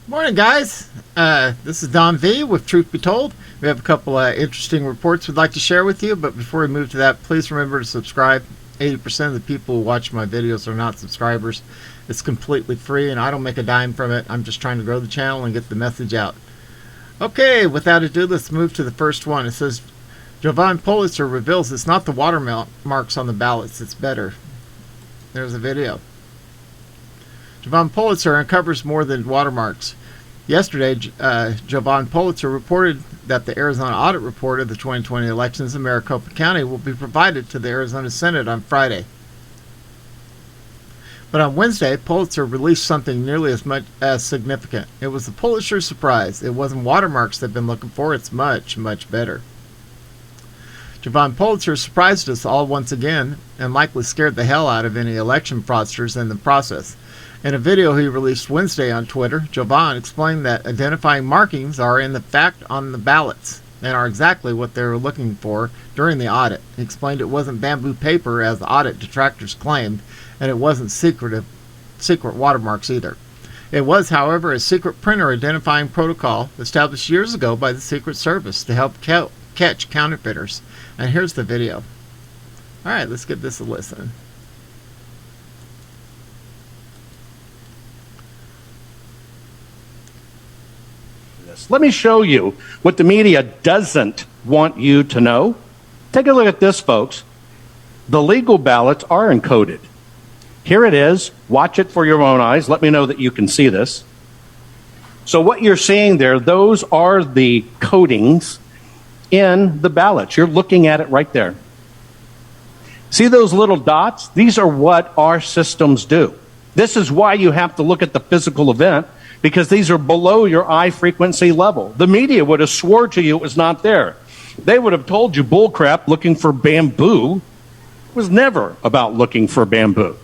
Morning, guys. This is Don V with Truth Be Told. We have a couple interesting reports we'd like to share with you, but before we move to that, please remember to subscribe. 80% of the people who watch my videos are not subscribers. It's completely free, and I don't make a dime from it. I'm just trying to grow the channel and get the message out. Okay, without ado, let's move to the first one. It says, Jovan Pulitzer reveals it's not the watermarks on the ballots, it's better. There's a video. Jovan Pulitzer uncovers more than watermarks. Yesterday, Jovan Pulitzer reported that the Arizona Audit Report of the 2020 elections in Maricopa County will be provided to the Arizona Senate on Friday. But on Wednesday, Pulitzer released something nearly as much as significant. It was the Pulitzer surprise. It wasn't watermarks they've been looking for. It's much, much better. Jovan Pulitzer surprised us all once again and likely scared the hell out of any election fraudsters in the process. In a video he released Wednesday on Twitter, Jovan explained that identifying markings are in fact on the ballots and are exactly what they were looking for during the audit. He explained it wasn't bamboo paper as the audit detractors claimed, and it wasn't secret watermarks either. It was, however, a secret printer identifying protocol established years ago by the Secret Service to help catch counterfeiters. And here's the video. All right, let's give this a listen. Let me show you what the media doesn't want you to know. Take a look at this, folks. The legal ballots are encoded. Here it is. Watch it for your own eyes. Let me know that you can see this. So what you're seeing there, those are the codings in the ballots. You're looking at it right there. See those little dots? These are what our systems do. This is why you have to look at the physical event, because these are below your eye frequency level. The media would have swore to you it was not there. They would have told you bullcrap looking for bamboo. It was never about looking for bamboo.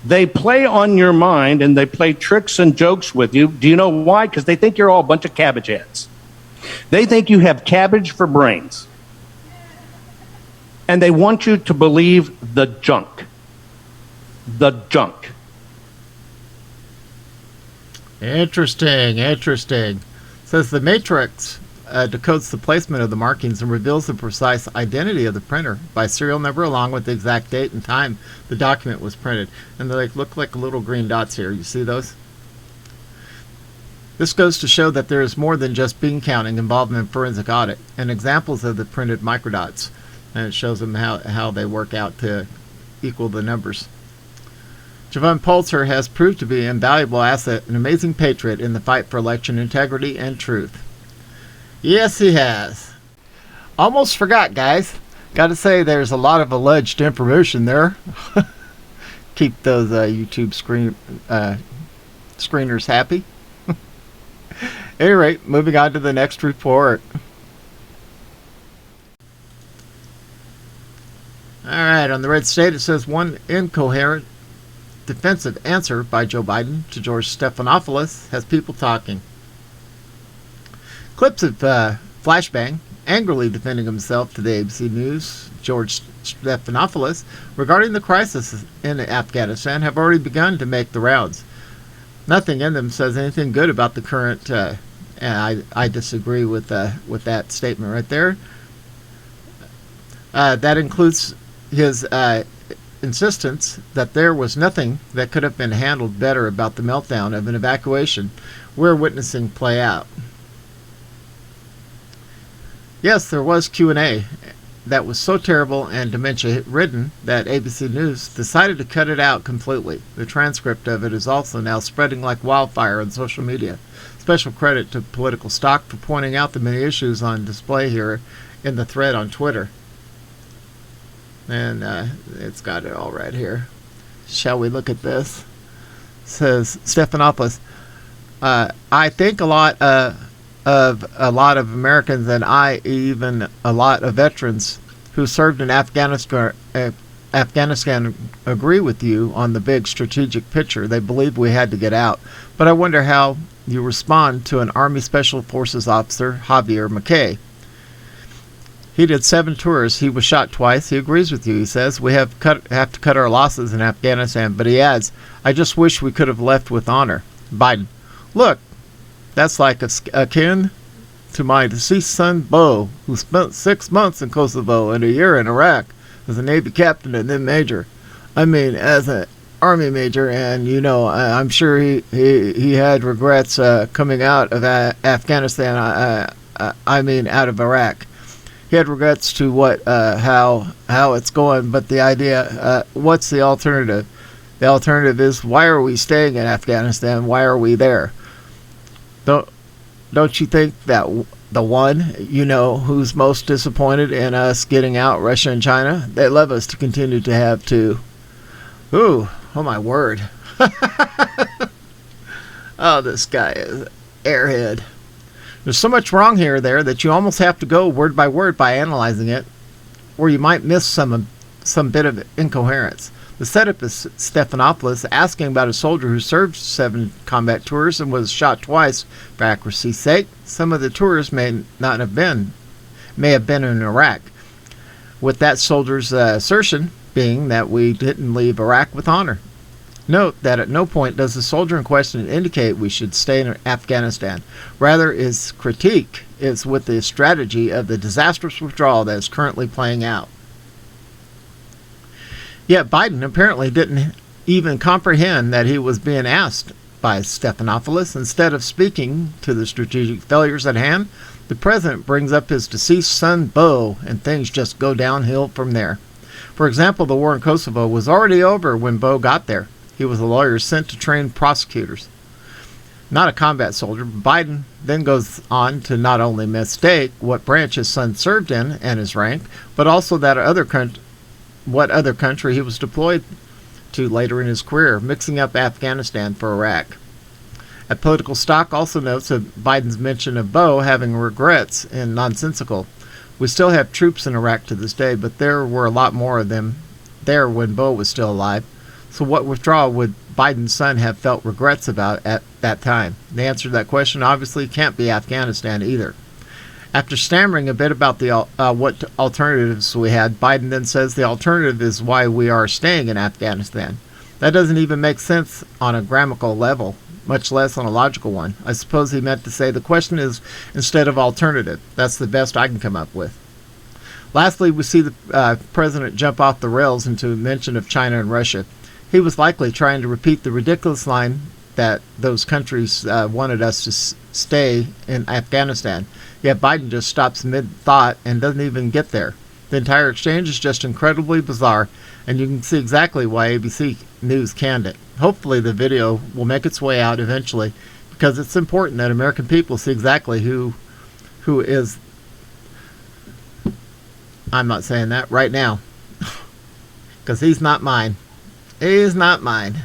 They play on your mind and they play tricks and jokes with you. Do you know why? Because they think you're all a bunch of cabbage heads. They think you have cabbage for brains. And they want you to believe the junk. The junk. Interesting. Says the matrix decodes the placement of the markings and reveals the precise identity of the printer by serial number along with the exact date and time the document was printed. And they look like little green dots here. You see those? This goes to show that there is more than just bean counting involved in forensic audit, and examples of the printed microdots. And it shows them how they work out to equal the numbers. Jovan Pulitzer has proved to be an invaluable asset, an amazing patriot in the fight for election integrity and truth. Yes, he has. Almost forgot, guys. Got to say, there's a lot of alleged information there. Keep those YouTube screeners happy. At any rate, moving on to the next report. All right, on the red state, it says one incoherent defensive answer by Joe Biden to George Stephanopoulos has people talking. Clips of Flashbang angrily defending himself to the ABC News George Stephanopoulos regarding the crisis in Afghanistan have already begun to make the rounds. Nothing in them says anything good about the current, and I disagree with that statement right there. That includes his insistence that there was nothing that could have been handled better about the meltdown of an evacuation we're witnessing play out. Yes, there was Q&A that was so terrible and dementia-ridden that ABC News decided to cut it out completely. The transcript of it is also now spreading like wildfire on social media. Special credit to Political Stock for pointing out the many issues on display here in the thread on Twitter. And it's got it all right here. Shall we look at this? Says Stephanopoulos, I think a lot of Americans, and even a lot of veterans who served in Afghanistan agree with you on the big strategic picture. They believe we had to get out. But I wonder how you respond to an Army Special Forces officer, Javier McKay. He did 7 tours. He was shot twice. He agrees with you. He says, we have to cut our losses in Afghanistan. But he adds, I just wish we could have left with honor. Biden, look, That's like akin to my deceased son, Bo, who spent 6 months in Kosovo and a year in Iraq as a Navy captain and then major. I mean, as an Army major, and I'm sure he had regrets coming out of Afghanistan. Out of Iraq. He had regrets to how it's going, but the idea, what's the alternative? The alternative is, why are we staying in Afghanistan? Why are we there? Don't you think that the one, who's most disappointed in us getting out, Russia and China, they love us to continue to have to. Ooh, oh my word. Oh, this guy is airhead. There's so much wrong here or there that you almost have to go word by word by analyzing it, or you might miss some bit of incoherence. The setup is Stephanopoulos asking about a soldier who served 7 combat tours and was shot twice for accuracy's sake. Some of the tours may have been in Iraq, with that soldier's assertion being that we didn't leave Iraq with honor. Note that at no point does the soldier in question indicate we should stay in Afghanistan. Rather, his critique is with the strategy of the disastrous withdrawal that is currently playing out. Yet Biden apparently didn't even comprehend that he was being asked by Stephanopoulos. Instead of speaking to the strategic failures at hand, the president brings up his deceased son, Bo, and things just go downhill from there. For example, the war in Kosovo was already over when Bo got there. He was a lawyer sent to train prosecutors, not a combat soldier. Biden then goes on to not only mistake what branch his son served in and his rank, but also what other country he was deployed to later in his career, mixing up Afghanistan for Iraq. At Political Stock also notes that Biden's mention of Bo having regrets and nonsensical. We still have troops in Iraq to this day, but there were a lot more of them there when Bo was still alive. So what withdrawal would Biden's son have felt regrets about at that time? The answer to that question obviously can't be Afghanistan either. After stammering a bit about what alternatives we had, Biden then says the alternative is why we are staying in Afghanistan. That doesn't even make sense on a grammatical level, much less on a logical one. I suppose he meant to say the question is instead of alternative. That's the best I can come up with. Lastly, we see the president jump off the rails into mention of China and Russia. He was likely trying to repeat the ridiculous line that those countries wanted us to stay in Afghanistan. Yet Biden just stops mid-thought and doesn't even get there. The entire exchange is just incredibly bizarre, and you can see exactly why ABC News canned it. Hopefully the video will make its way out eventually, because it's important that American people see exactly who is... I'm not saying that right now, because he's not mine. He's not mine.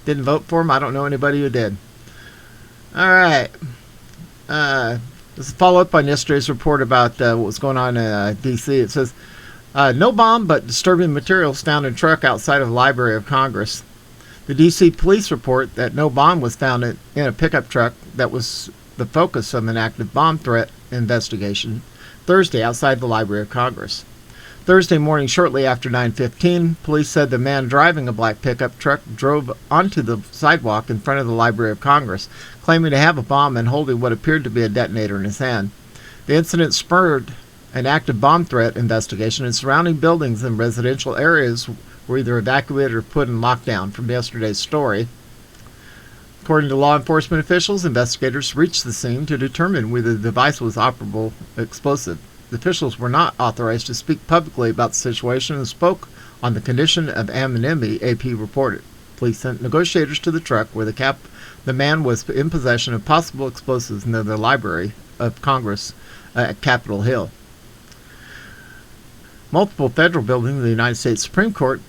Didn't vote for him. I don't know anybody who did. All right. This is a follow-up on yesterday's report about what was going on in D.C. It says, no bomb, but disturbing materials found in truck outside of the Library of Congress. The D.C. police report that no bomb was found in a pickup truck that was the focus of an active bomb threat investigation Thursday outside the Library of Congress. Thursday morning, shortly after 9:15, police said the man driving a black pickup truck drove onto the sidewalk in front of the Library of Congress, claiming to have a bomb and holding what appeared to be a detonator in his hand. The incident spurred an active bomb threat investigation, and surrounding buildings and residential areas were either evacuated or put in lockdown from yesterday's story. According to law enforcement officials, investigators reached the scene to determine whether the device was operable explosive. The officials were not authorized to speak publicly about the situation and spoke on the condition of anonymity, AP reported. Police sent negotiators to the truck where the man was in possession of possible explosives near the Library of Congress at Capitol Hill. Multiple federal buildings of the United States Supreme Court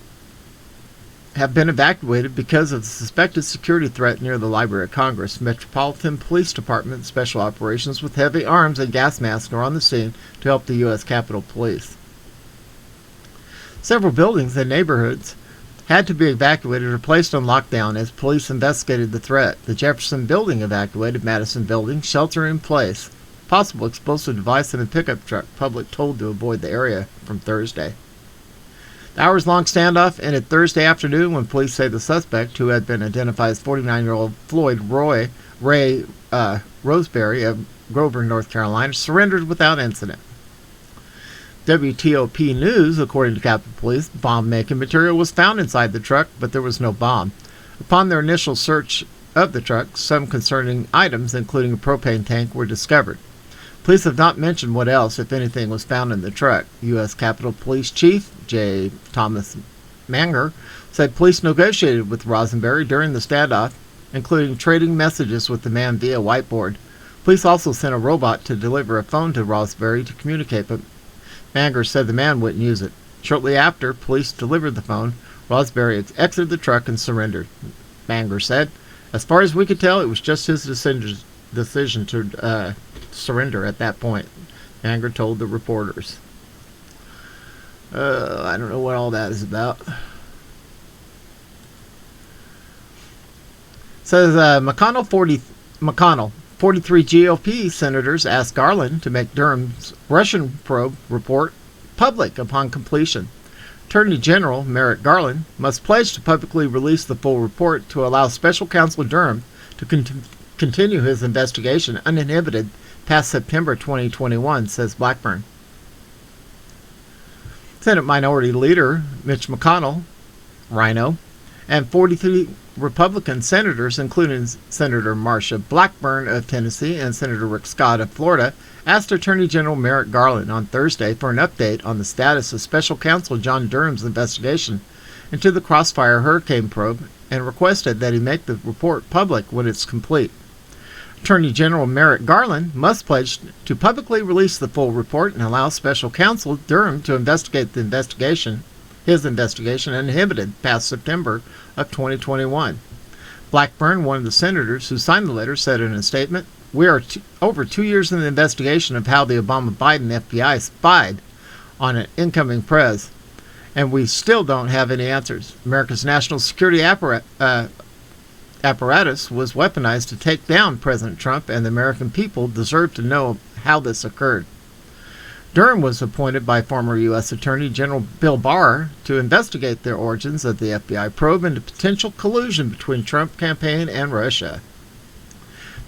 have been evacuated because of the suspected security threat near the Library of Congress. Metropolitan Police Department Special Operations with heavy arms and gas masks are on the scene to help the U.S. Capitol Police. Several buildings and neighborhoods had to be evacuated or placed on lockdown as police investigated the threat. The Jefferson Building evacuated, Madison Building shelter in place. Possible explosive device in a pickup truck, public told to avoid the area from Thursday. The hours-long standoff ended Thursday afternoon when police say the suspect, who had been identified as 49-year-old Floyd Ray Roseberry of Grover, North Carolina, surrendered without incident. WTOP News, according to Capitol Police, bomb-making material was found inside the truck, but there was no bomb. Upon their initial search of the truck, some concerning items, including a propane tank, were discovered. Police have not mentioned what else, if anything, was found in the truck. U.S. Capitol Police Chief J. Thomas Manger said police negotiated with Rosenberry during the standoff, including trading messages with the man via whiteboard. Police also sent a robot to deliver a phone to Rosenberry to communicate, but Manger said the man wouldn't use it. Shortly after police delivered the phone, Roseberry exited the truck and surrendered. Manger said, "As far as we could tell, it was just his decision to surrender at that point," Manger told the reporters. I don't know what all that is about. Says McConnell, 43 GOP senators asked Garland to make Durham's Russian probe report public upon completion. Attorney General Merrick Garland must pledge to publicly release the full report to allow Special Counsel Durham to continue his investigation uninhibited past September 2021, says Blackburn. Senate Minority Leader Mitch McConnell, Rhino, and 43 Republican senators, including Senator Marsha Blackburn of Tennessee and Senator Rick Scott of Florida, asked Attorney General Merrick Garland on Thursday for an update on the status of Special Counsel John Durham's investigation into the Crossfire hurricane probe and requested that he make the report public when it's complete. Attorney General Merrick Garland must pledge to publicly release the full report and allow Special Counsel Durham to investigate his investigation uninhibited past September of 2021. Blackburn, one of the senators who signed the letter, said in a statement, "We are over 2 years in the investigation of how the Obama-Biden FBI spied on an incoming prez, and we still don't have any answers. America's national security apparatus was weaponized to take down President Trump, and the American people deserve to know how this occurred." Durham was appointed by former U.S. Attorney General Bill Barr to investigate the origins of the FBI probe into potential collusion between Trump campaign and Russia.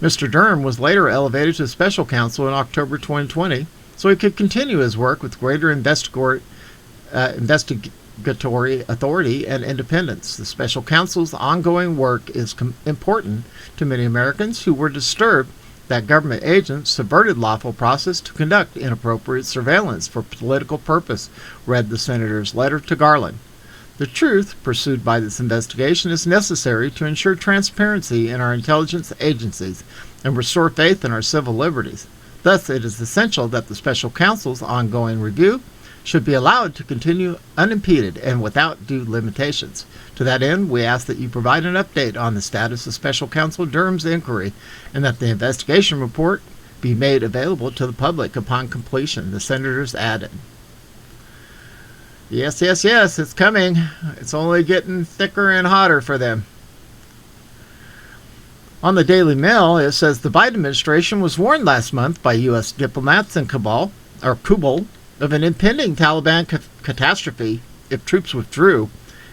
Mr. Durham was later elevated to special counsel in October 2020 so he could continue his work with greater investigatory authority and independence. The special counsel's ongoing work is important to many Americans who were disturbed that government agents subverted lawful process to conduct inappropriate surveillance for political purpose, read the senator's letter to Garland. The truth pursued by this investigation is necessary to ensure transparency in our intelligence agencies and restore faith in our civil liberties. Thus, it is essential that the special counsel's ongoing review should be allowed to continue unimpeded and without due limitations. To that end, we ask that you provide an update on the status of Special Counsel Durham's inquiry and that the investigation report be made available to the public upon completion, the senators added. Yes, it's coming. It's only getting thicker and hotter for them. On the Daily Mail, it says the Biden administration was warned last month by U.S. diplomats in Kabul of an impending Taliban catastrophe if troops withdrew,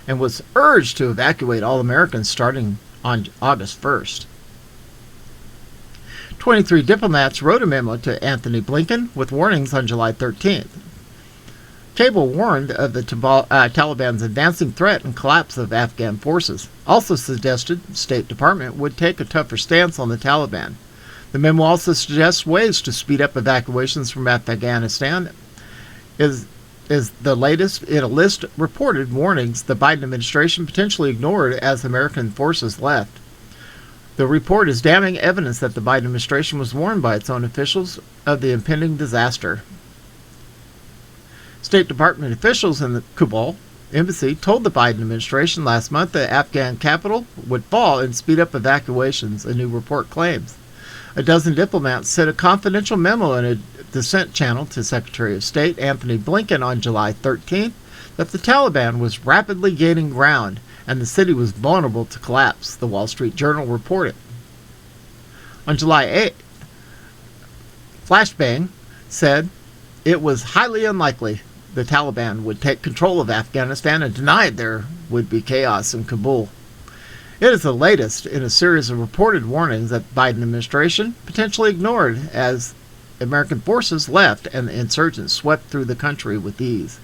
and was urged to evacuate all Americans starting on August 1st. 23 diplomats wrote a memo to Anthony Blinken with warnings on July 13th. Cable warned of the Taliban's advancing threat and collapse of Afghan forces. Also suggested the State Department would take a tougher stance on the Taliban. The memo also suggests ways to speed up evacuations from Afghanistan. Is the latest in a list of reported warnings the Biden administration potentially ignored as American forces left. The report is damning evidence that the Biden administration was warned by its own officials of the impending disaster. State Department officials in the Kabul embassy told the Biden administration last month that Afghan capital would fall and speed up evacuations, a new report claims. A dozen diplomats sent a confidential memo in a dissent channel to Secretary of State Anthony Blinken on July 13th that the Taliban was rapidly gaining ground and the city was vulnerable to collapse, the Wall Street Journal reported. On July 8th, Flashbang said it was highly unlikely the Taliban would take control of Afghanistan and denied there would be chaos in Kabul. It is the latest in a series of reported warnings that the Biden administration potentially ignored as American forces left and the insurgents swept through the country with ease.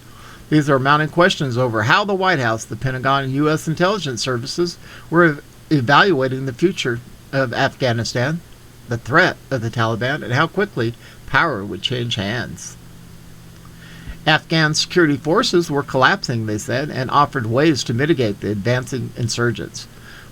These are mounting questions over how the White House, the Pentagon, and U.S. intelligence services were evaluating the future of Afghanistan, the threat of the Taliban, and how quickly power would change hands. Afghan security forces were collapsing, they said, and offered ways to mitigate the advancing insurgents.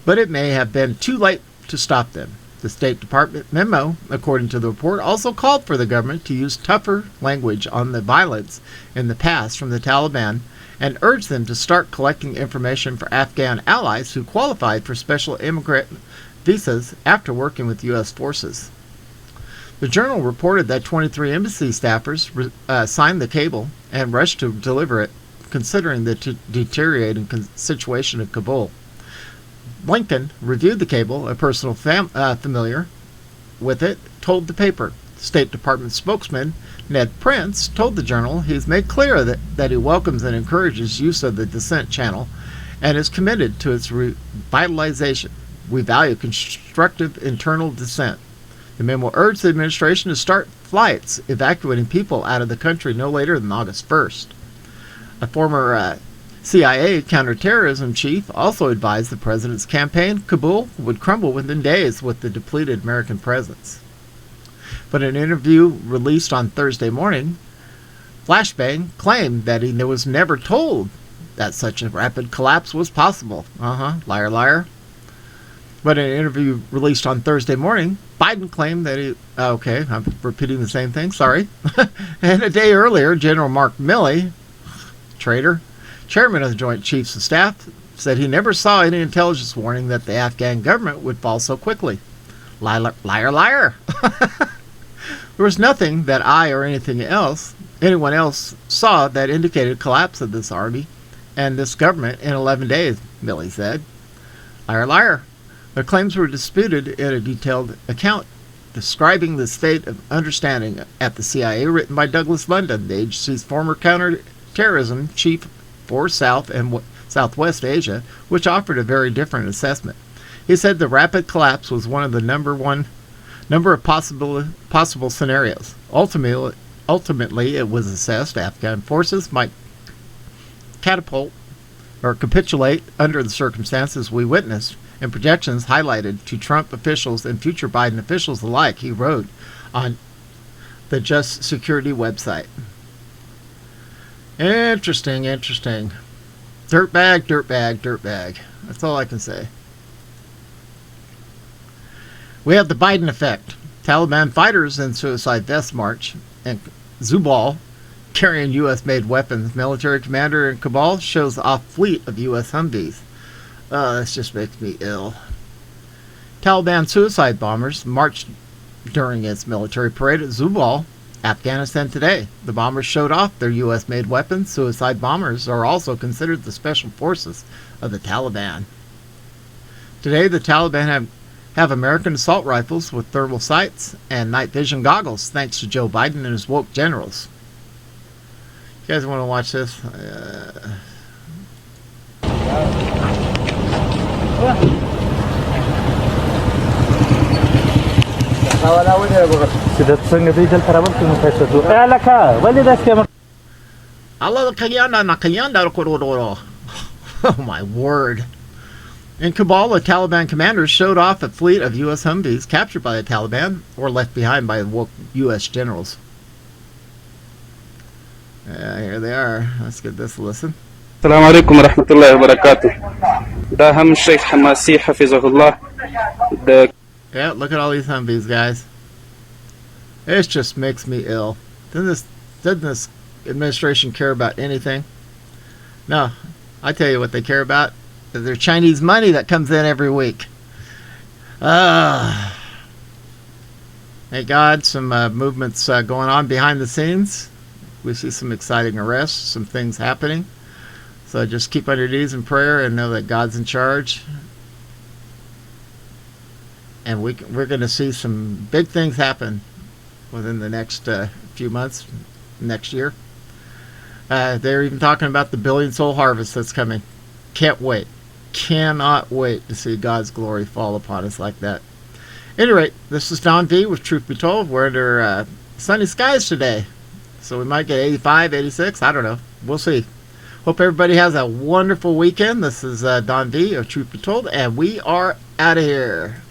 But it may have been too late to stop them. The State Department memo, according to the report, also called for the government to use tougher language on the violence in the past from the Taliban and urged them to start collecting information for Afghan allies who qualified for special immigrant visas after working with U.S. forces. The Journal reported that 23 embassy staffers signed the cable and rushed to deliver it, considering the deteriorating situation of Kabul. Blinken reviewed the cable. A personal familiar with it told the paper. State Department spokesman Ned Prince told the Journal he's made clear that he welcomes and encourages use of the dissent channel and is committed to its revitalization. We value constructive internal dissent. The memo urged the administration to start flights evacuating people out of the country no later than August 1st. A former CIA counterterrorism chief also advised the president's campaign Kabul would crumble within days with the depleted American presence. But in an interview released on Thursday morning, Flashbang claimed that he was never told that such a rapid collapse was possible. Liar, liar. But in an interview released on Thursday morning, Biden claimed that he... Okay, I'm repeating the same thing, sorry. And a day earlier, General Mark Milley, traitor, chairman of the Joint Chiefs of Staff, said he never saw any intelligence warning that the Afghan government would fall so quickly. Liar, liar, liar. There was nothing that I or anyone else saw that indicated collapse of this army and this government in 11 days, Milley said. Liar, liar. Their claims were disputed in a detailed account describing the state of understanding at the CIA written by Douglas London, the agency's former counterterrorism chief for South and Southwest Asia, which offered a very different assessment. He said the rapid collapse was one of the number of possible scenarios. Ultimately, it was assessed Afghan forces might catapult or capitulate under the circumstances we witnessed, and projections highlighted to Trump officials and future Biden officials alike, he wrote on the Just Security website. Interesting. Dirtbag, dirtbag, dirtbag. That's all I can say. We have the Biden effect. Taliban fighters in suicide vest march, and Zubal carrying U.S.-made weapons. Military commander in Kabul shows off fleet of U.S. Humvees. This just makes me ill. Taliban suicide bombers marched during its military parade at Zubal, Afghanistan today. The bombers showed off their U.S.-made weapons. Suicide bombers are also considered the special forces of the Taliban. Today, the Taliban have American assault rifles with thermal sights and night vision goggles, thanks to Joe Biden and his woke generals. You guys want to watch this? Oh my word. In Kabul, a Taliban commander showed off a fleet of U.S. Humvees captured by the Taliban or left behind by the U.S. generals. Here they are. Let's give this a listen. السلام عليكم ورحمة الله وبركاته. ده هم الشيخ حماسي حفظه الله. Yeah, look at all these Humvees, guys. It just makes me ill. Doesn't this administration care about anything? No, I tell you what they care about. Their Chinese money that comes in every week. Thank God, some movements going on behind the scenes. We see some exciting arrests, some things happening. So just keep on your knees in prayer and know that God's in charge. And we're going to see some big things happen within the next few months, next year. They're even talking about the billion-soul harvest that's coming. Can't wait. Cannot wait to see God's glory fall upon us like that. At any rate, this is Don V with Truth Be Told. We're under sunny skies today, so we might get 85, 86. I don't know. We'll see. Hope everybody has a wonderful weekend. This is Don V of Truth Be Told, and we are out of here.